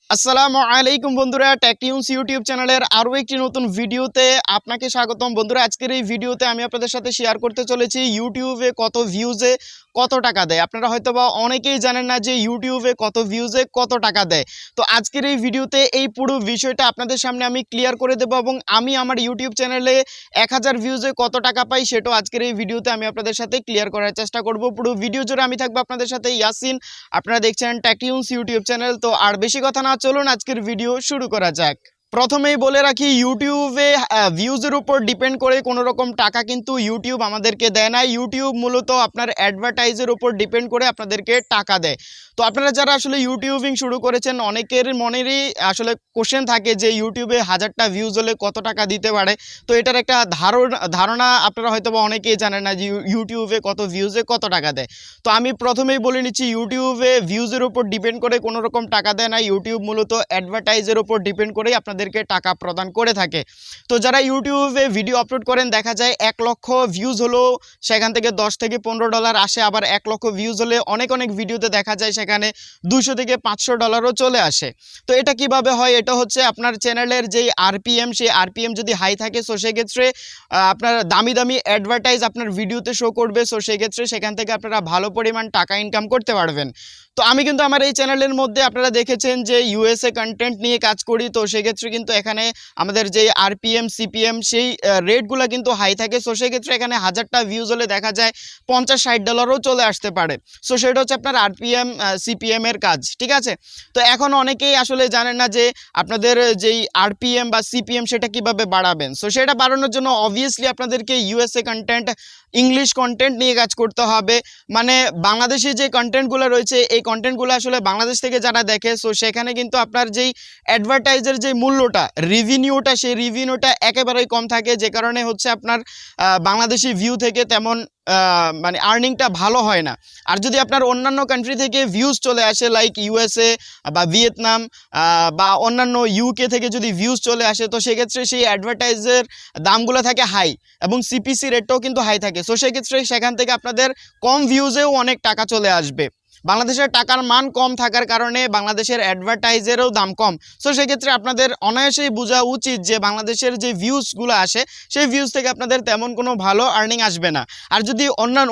আসসালামু আলাইকুম বন্ধুরা, টেকটিউন্স ইউটিউব চ্যানেলের আরও একটি নতুন ভিডিওতে আপনাকে স্বাগতম। বন্ধুরা, আজকের এই ভিডিওতে আমি আপনাদের সাথে শেয়ার করতে চলেছি ইউটিউবে কত ভিউজে কত টাকা দেয়। আপনারা হয়তোবা অনেকেই জানেন না যে ইউটিউবে কত ভিউজে কত টাকা দেয়। তো আজকের এই ভিডিওতে এই পুরো বিষয়টা আপনাদের সামনে আমি ক্লিয়ার করে দেবো এবং আমি আমার ইউটিউব চ্যানেলে 1000 ভিউজে কত টাকা পাই সেটাও আজকের এই ভিডিওতে আমি আপনাদের সাথে ক্লিয়ার করার চেষ্টা করব। পুরো ভিডিও জুড়ে আমি থাকবো আপনাদের সাথে ইয়াসিন। আপনারা দেখছেন টেকটিউন্স ইউটিউব চ্যানেল। তো আর বেশি কথা না, চলুন আজকের ভিডিও শুরু করা যাক। প্রথমেই বলে রাখি, ইউটিউবে ভিউজের উপর ডিপেন্ড করে কোনো রকম টাকা কিন্তু ইউটিউব আমাদেরকে দেয় না। ইউটিউব মূলত আপনার অ্যাডভার্টাইজের উপর ডিপেন্ড করে আপনাদেরকে টাকা দেয়। তো আপনারা যারা আসলে ইউটিউবিং শুরু করেছেন, অনেকের মনেরই আসলে কোশ্চেন থাকে যে ইউটিউবে 1000টা ভিউজ হলে কত টাকা দিতে পারে। তো এটার একটা ধারণা আপনারা হয়তো বা অনেকেই জানেন না যে ইউটিউবে কত ভিউজে কত টাকা দেয়। তো আমি প্রথমেই বলে নিচ্ছি, ইউটিউবে ভিউজের উপর ডিপেন্ড করে কোনো রকম টাকা দেয় না। ইউটিউব মূলত অ্যাডভার্টাইজের উপর ডিপেন্ড করেই আপনাদেরকে টাকা প্রদান করে থাকে। তো যারা ইউটিউবে ভিডিও আপলোড করেন, দেখা যায় 1 লক্ষ ভিউজ হলেও সেখান থেকে $10 থেকে $15 আসে। আবার 1 লক্ষ ভিউজ হলে অনেক ভিডিওতে দেখা যায় সেখানে $200 থেকে $500ও চলে আসে। তো এটা কিভাবে হয়? এটা হচ্ছে আপনার চ্যানেলের যেই আরপিএম, সেই আরপিএম যদি হাই থাকে, সো সেক্ষেত্রে আপনার দামি দামি অ্যাডভার্টাইজ আপনার ভিডিওতে শো করবে। সো সেক্ষেত্রে সেখান থেকে আপনারা ভালো পরিমাণ টাকা ইনকাম করতে পারবেন। তো আমি কিন্তু আমার এই চ্যানেলের মধ্যে আপনারা দেখেছেন যে ইউএসএ কন্টেন্ট নিয়ে কাজ করি। তো সেক্ষেত্রে কিন্তু এখানে আমাদের যে আরপিএম সিপিএম সেই রেটগুলো কিন্তু হাই থাকে। সো সেক্ষেত্রে এখানে 1000টা ভিউজ হলে দেখা যায় $50-60ও চলে আসতে পারে। সো সেটা হচ্ছে আপনার আরপিএম সিপিএম এর কাজ, ঠিক আছে। তো এখন অনেকেই আসলে জানেন না যে আপনাদের যেই আরপিএম বা সিপিএম সেটা কিভাবে বাড়াবেন। সো সেটা বাড়ানোর জন্য অবভিয়াসলি আপনাদেরকে ইউএসএ কন্টেন্ট, ইংলিশ কন্টেন্ট নিয়ে কাজ করতে হবে। মানে বাংলাদেশি যে কন্টেন্টগুলো রয়েছে, এই কন্টেন্টগুলো আসলে বাংলাদেশ থেকে যারা দেখে, সো সেখানে কিন্তু আপনার যেই অ্যাডভার্টাইজের যে মূল্যটা, রিভিনিউটা, সেই রিভিনিউটা একেবারেই কম থাকে। যে কারণে হচ্ছে আপনার বাংলাদেশি ভিউ থেকে তেমন মানে আর্নিংটা ভালো হয় না। আর যদি আপনার অন্যান্য কান্ট্রি থেকে ভিউজ চলে আসে, লাইক ইউএসএ বা ভিয়েতনাম বা অন্যান্য ইউকে থেকে যদি ভিউজ চলে আসে, তো সেক্ষেত্রে সেই অ্যাডভার্টাইজের দামগুলো থাকে হাই এবং সিপিসি রেটটাও কিন্তু হাই থাকে। সো সেক্ষেত্রে সেখান থেকে আপনাদের কম ভিউজেও অনেক টাকা চলে আসবে। বাংলাদেশের টাকার মান কম থাকার কারণে বাংলাদেশের অ্যাডভার্টাইজেরও দাম কম। সো সেক্ষেত্রে আপনাদের অনায়াসেই বোঝা উচিত যে বাংলাদেশের যে ভিউজগুলো আসে, সেই ভিউজ থেকে আপনাদের তেমন কোনো ভালো আর্নিং আসবে না। আর যদি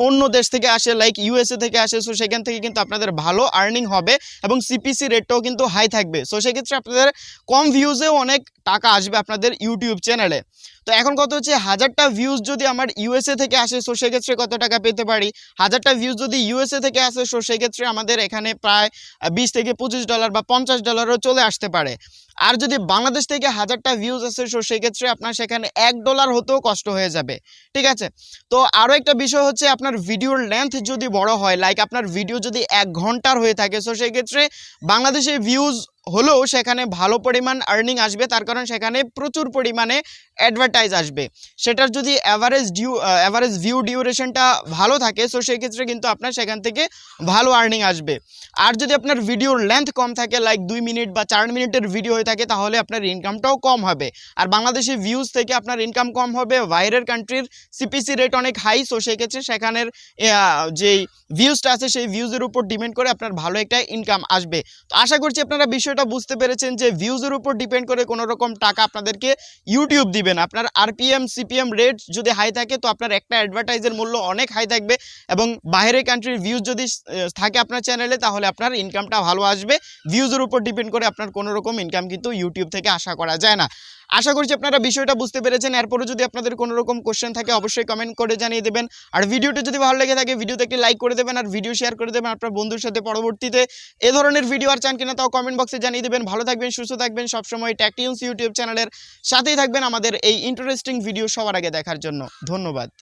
অন্য দেশ থেকে আসে, লাইক ইউএসএ থেকে আসে, সো সেখান থেকে কিন্তু আপনাদের ভালো আর্নিং হবে এবং সিপিসি রেটটাও কিন্তু হাই থাকবে। সো সেক্ষেত্রে আপনাদের কম ভিউজেও অনেক টাকা আসবে আপনাদের ইউটিউব চ্যানেলে। তো এখন কত হচ্ছে, 1000টা ভিউজ যদি আমার ইউএসএ থেকে আসে, সো সেক্ষেত্রে কত টাকা পেতে পারি? 1000টা ভিউজ যদি ইউএসএ থেকে আসে, সো সেক্ষেত্রে আমাদের এখানে প্রায় $20 থেকে $25 বা $50ও চলে আসতে পারে। আর যদি বাংলাদেশ থেকে 1000টা ভিউজ আসে, সো সেক্ষেত্রে আপনার সেখানে $1 হতেও কষ্ট হয়ে যাবে, ঠিক আছে। তো আরও একটা বিষয় হচ্ছে, আপনার ভিডিওর লেন্থ যদি বড় হয়, লাইক আপনার ভিডিও যদি 1 ঘন্টার হয়ে থাকে, সো সেক্ষেত্রে বাংলাদেশে ভিউজ হলেও সেখানে ভালো পরিমাণ আর্নিং আসবে। তার কারণ সেখানে প্রচুর পরিমাণে অ্যাডভার্টাইজ আসবে। সেটার যদি অ্যাভারেজ ভিউ ডিউরেশনটা ভালো থাকে, সো সেক্ষেত্রে কিন্তু আপনার সেখান থেকে ভালো আর্নিং আসবে। আর যদি আপনার ভিডিওর লেন্থ কম থাকে, লাইক 2 মিনিট বা 4 মিনিটের ভিডিও হয়ে থাকে, তাহলে আপনার ইনকামটাও কম হবে। আর বাংলাদেশি ভিউজ থেকে আপনার ইনকাম কম হবে। বাইরের কান্ট্রির সিপিসি রেট অনেক হাই। সো সেক্ষেত্রে সেখানের যেই ভিউজটা আছে, সেই ভিউজের উপর ডিপেন্ড করে আপনার ভালো একটা ইনকাম আসবে। তো আশা করছি আপনারা বিষয়টা বুঝতে পেরেছেন যে ভিউজের উপর ডিপেন্ড করে কোনো রকম টাকা আপনাদেরকে ইউটিউব দিবেন। আপনার আরপিএম সিপিএম রেট যদি হাই থাকে, তো আপনার একটা অ্যাডভার্টাইজের মূল্য অনেক হাই থাকবে এবং বাইরের কান্ট্রির ভিউজ যদি থাকে আপনার চ্যানেলে, তাহলে আপনার ইনকামটা ভালো আসবে। ভিউজের উপর ডিপেন্ড করে আপনার কোনো রকম ইনকাম কিন্তু ইউটিউব থেকে আশা করা যায় না। আশা করছি আপনারা বিষয়টা বুঝতে পেরেছেন। এরপরে যদি আপনাদের কোনো রকম কোশ্চেন থাকে, অবশ্যই কমেন্ট করে জানিয়ে দেবেন। আর ভিডিওটি যদি ভালো লেগে থাকে, ভিডিওতে একটি লাইক করে দেবেন আর ভিডিও শেয়ার করে দেবেন আপনার বন্ধুর সাথে। পরবর্তীতে এ ধরনের ভিডিও আর চান কিনা তাও কমেন্ট বক্সে জানিয়ে দেবেন। ভালো থাকবেন, সুস্থ থাকবেন, সবসময় টেকটিউন্স ইউটিউব চ্যানেলের সাথেই থাকবেন আমাদের এই ইন্টারেস্টিং ভিডিও সবার আগে দেখার জন্য। ধন্যবাদ।